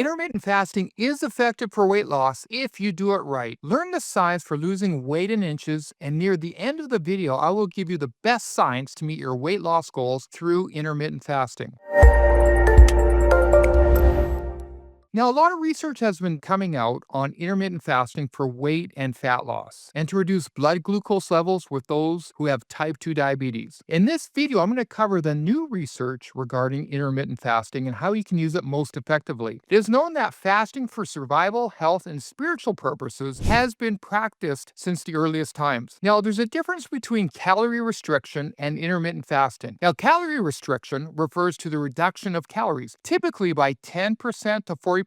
Intermittent fasting is effective for weight loss if you do it right. Learn the science for losing weight in inches, and near the end of the video, I will give you the best science to meet your weight loss goals through intermittent fasting. Now, a lot of research has been coming out on intermittent fasting for weight and fat loss, and to reduce blood glucose levels with those who have type 2 diabetes. In this video, I'm going to cover the new research regarding intermittent fasting and how you can use it most effectively. It is known that fasting for survival, health, and spiritual purposes has been practiced since the earliest times. Now, there's a difference between calorie restriction and intermittent fasting. Now, calorie restriction refers to the reduction of calories, typically by 10% to 40%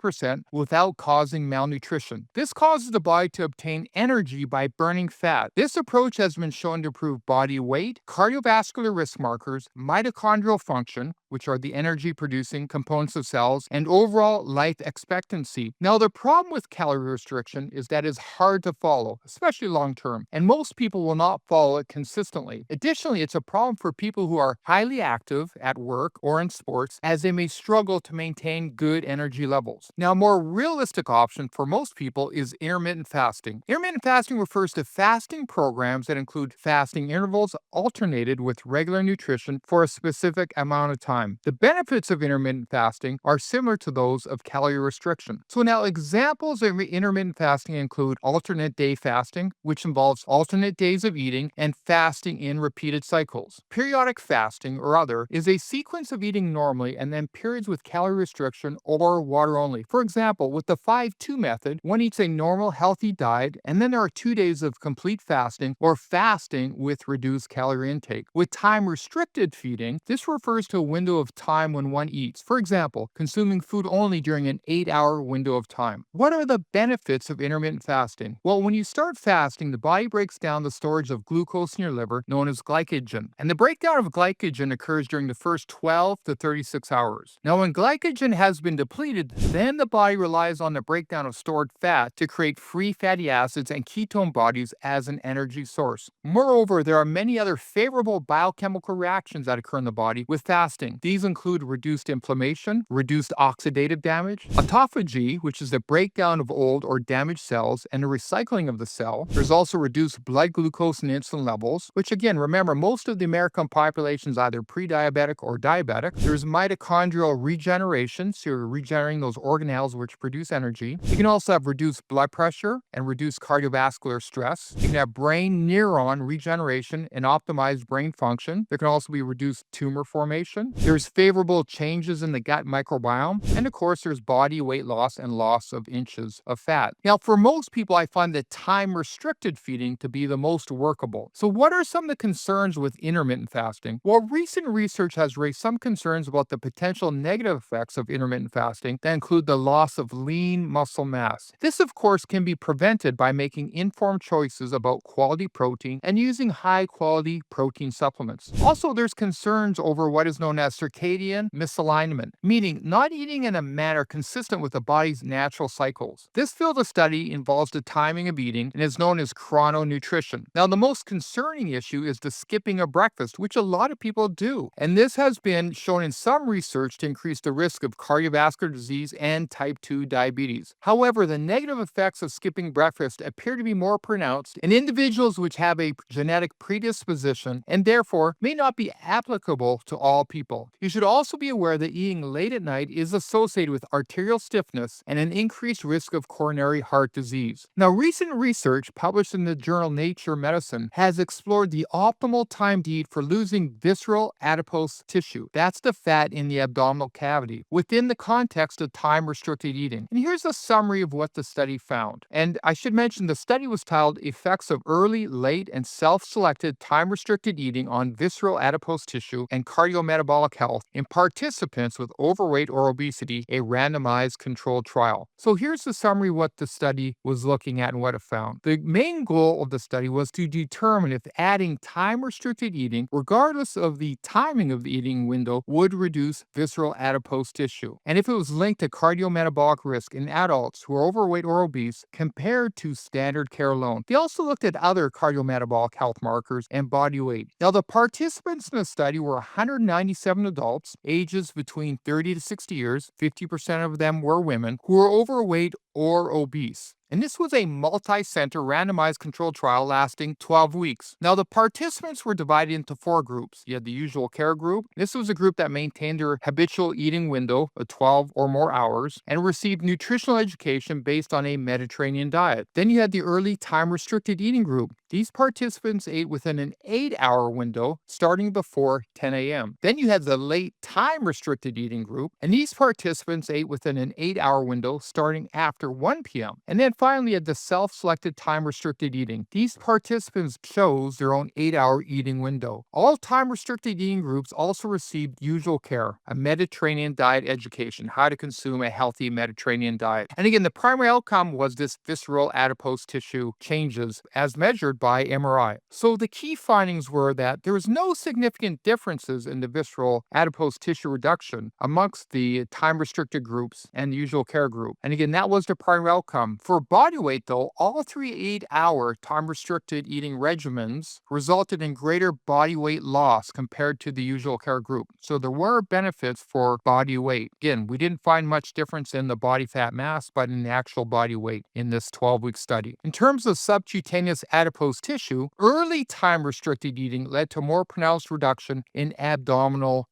without causing malnutrition. This causes the body to obtain energy by burning fat. This approach has been shown to improve body weight, cardiovascular risk markers, mitochondrial function, which are the energy-producing components of cells, and overall life expectancy. Now, the problem with calorie restriction is that it's hard to follow, especially long-term, and most people will not follow it consistently. Additionally, it's a problem for people who are highly active at work or in sports, as they may struggle to maintain good energy levels. Now, a more realistic option for most people is intermittent fasting. Intermittent fasting refers to fasting programs that include fasting intervals alternated with regular nutrition for a specific amount of time. The benefits of intermittent fasting are similar to those of calorie restriction. So now, examples of intermittent fasting include alternate day fasting, which involves alternate days of eating and fasting in repeated cycles. Periodic fasting, or other, is a sequence of eating normally and then periods with calorie restriction or water only. For example, with the 5-2 method, one eats a normal, healthy diet, and then there are 2 days of complete fasting or fasting with reduced calorie intake. With time-restricted feeding, this refers to a window of time when one eats. For example, consuming food only during an 8-hour window of time. What are the benefits of intermittent fasting? Well, when you start fasting, the body breaks down the storage of glucose in your liver, known as glycogen. And the breakdown of glycogen occurs during the first 12 to 36 hours. Now, when glycogen has been depleted, then the body relies on the breakdown of stored fat to create free fatty acids and ketone bodies as an energy source. Moreover, there are many other favorable biochemical reactions that occur in the body with fasting. These include reduced inflammation, reduced oxidative damage, autophagy, which is the breakdown of old or damaged cells and the recycling of the cell. There's also reduced blood glucose and insulin levels, which again, remember, most of the American population is either pre-diabetic or diabetic. There's mitochondrial regeneration, so you're regenerating those organelles which produce energy. You can also have reduced blood pressure and reduced cardiovascular stress. You can have brain neuron regeneration and optimized brain function. There can also be reduced tumor formation. There's favorable changes in the gut microbiome. And of course, there's body weight loss and loss of inches of fat. Now, for most people, I find that time-restricted feeding to be the most workable. So what are some of the concerns with intermittent fasting? Well, recent research has raised some concerns about the potential negative effects of intermittent fasting that include the loss of lean muscle mass. This, of course, can be prevented by making informed choices about quality protein and using high-quality protein supplements. Also, there's concerns over what is known as circadian misalignment, meaning not eating in a manner consistent with the body's natural cycles. This field of study involves the timing of eating and is known as chrononutrition. Now, the most concerning issue is the skipping of breakfast, which a lot of people do. And this has been shown in some research to increase the risk of cardiovascular disease and type 2 diabetes. However, the negative effects of skipping breakfast appear to be more pronounced in individuals which have a genetic predisposition and therefore may not be applicable to all people. You should also be aware that eating late at night is associated with arterial stiffness and an increased risk of coronary heart disease. Now, recent research published in the journal Nature Medicine has explored the optimal time to eat for losing visceral adipose tissue. That's the fat in the abdominal cavity, within the context of time-restricted eating. And here's a summary of what the study found. And I should mention the study was titled Effects of Early, Late, and Self-Selected Time-Restricted Eating on Visceral Adipose Tissue and Cardiometabolic Health in Participants with Overweight or Obesity, a Randomized Controlled Trial. So here's the summary of what the study was looking at and what it found. The main goal of the study was to determine if adding time-restricted eating, regardless of the timing of the eating window, would reduce visceral adipose tissue, and if it was linked to cardiometabolic risk in adults who are overweight or obese compared to standard care alone. They also looked at other cardiometabolic health markers and body weight. Now, the participants in the study were 197 adults, ages between 30 to 60 years. 50% of them were women who were overweight or obese. And this was a multi-center randomized controlled trial lasting 12 weeks. Now, the participants were divided into 4 groups. You had the usual care group. This was a group that maintained their habitual eating window of 12 or more hours and received nutritional education based on a Mediterranean diet. Then you had the early time-restricted eating group. These participants ate within an 8-hour window starting before 10 a.m. Then you had the late time-restricted eating group, and these participants ate within an 8-hour window starting after 1 p.m. And then finally, at the self-selected time-restricted eating, these participants chose their own 8-hour eating window. All time-restricted eating groups also received usual care, a Mediterranean diet education, how to consume a healthy Mediterranean diet. And again, the primary outcome was this visceral adipose tissue changes as measured by MRI. So the key findings were that there was no significant differences in the visceral adipose tissue reduction amongst the time-restricted groups and the usual care group. And again, that was the primary outcome. For body weight, though, all 3 8-hour time-restricted eating regimens resulted in greater body weight loss compared to the usual care group. So there were benefits for body weight. Again, we didn't find much difference in the body fat mass, but in the actual body weight in this 12-week study. In terms of subcutaneous adipose tissue, early time-restricted eating led to more pronounced reduction in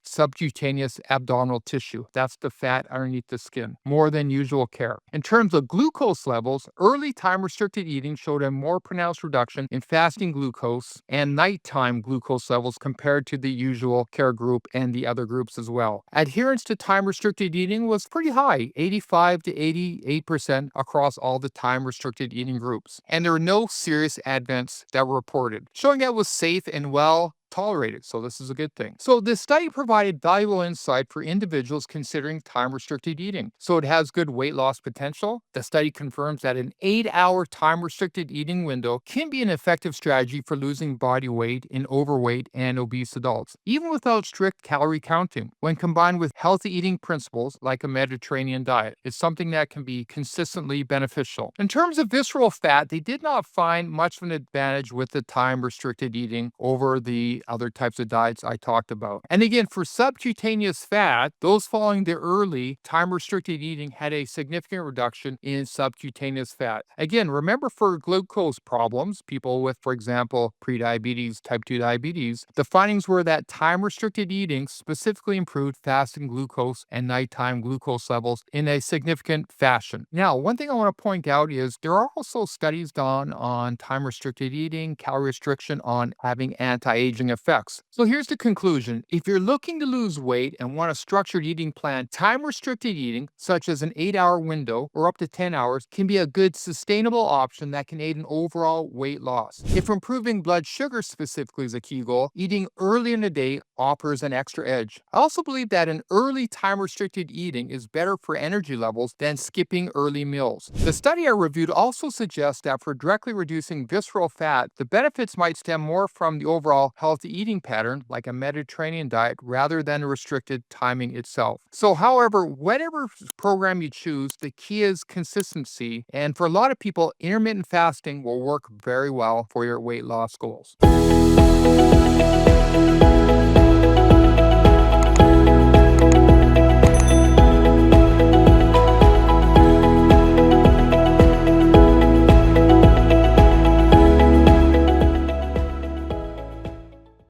subcutaneous abdominal tissue. That's the fat underneath the skin, more than usual care. In terms of glucose levels, early time-restricted eating showed a more pronounced reduction in fasting glucose and nighttime glucose levels compared to the usual care group and the other groups as well. Adherence to time-restricted eating was pretty high, 85 to 88% across all the time-restricted eating groups. And there were no serious adverse that were reported, showing that it was safe and well tolerated, so this is a good thing. So this study provided valuable insight for individuals considering time-restricted eating. So it has good weight loss potential. The study confirms that an 8-hour time-restricted eating window can be an effective strategy for losing body weight in overweight and obese adults, even without strict calorie counting. When combined with healthy eating principles like a Mediterranean diet, it's something that can be consistently beneficial. In terms of visceral fat, they did not find much of an advantage with the time-restricted eating over the other types of diets I talked about. And again, for subcutaneous fat, those following the early time-restricted eating had a significant reduction in subcutaneous fat. Again, remember for glucose problems, people with, for example, prediabetes, type 2 diabetes, the findings were that time-restricted eating specifically improved fasting glucose and nighttime glucose levels in a significant fashion. Now, one thing I want to point out is there are also studies done on time-restricted eating, calorie restriction on having anti-aging effects. So here's the conclusion. If you're looking to lose weight and want a structured eating plan, time-restricted eating, such as an 8-hour window or up to 10 hours, can be a good sustainable option that can aid in overall weight loss. If improving blood sugar specifically is a key goal, eating early in the day offers an extra edge. I also believe that an early time-restricted eating is better for energy levels than skipping early meals. The study I reviewed also suggests that for directly reducing visceral fat, the benefits might stem more from the overall healthy eating pattern, like a Mediterranean diet, rather than a restricted timing itself. So, however, whatever program you choose, the key is consistency. And for a lot of people, intermittent fasting will work very well for your weight loss goals.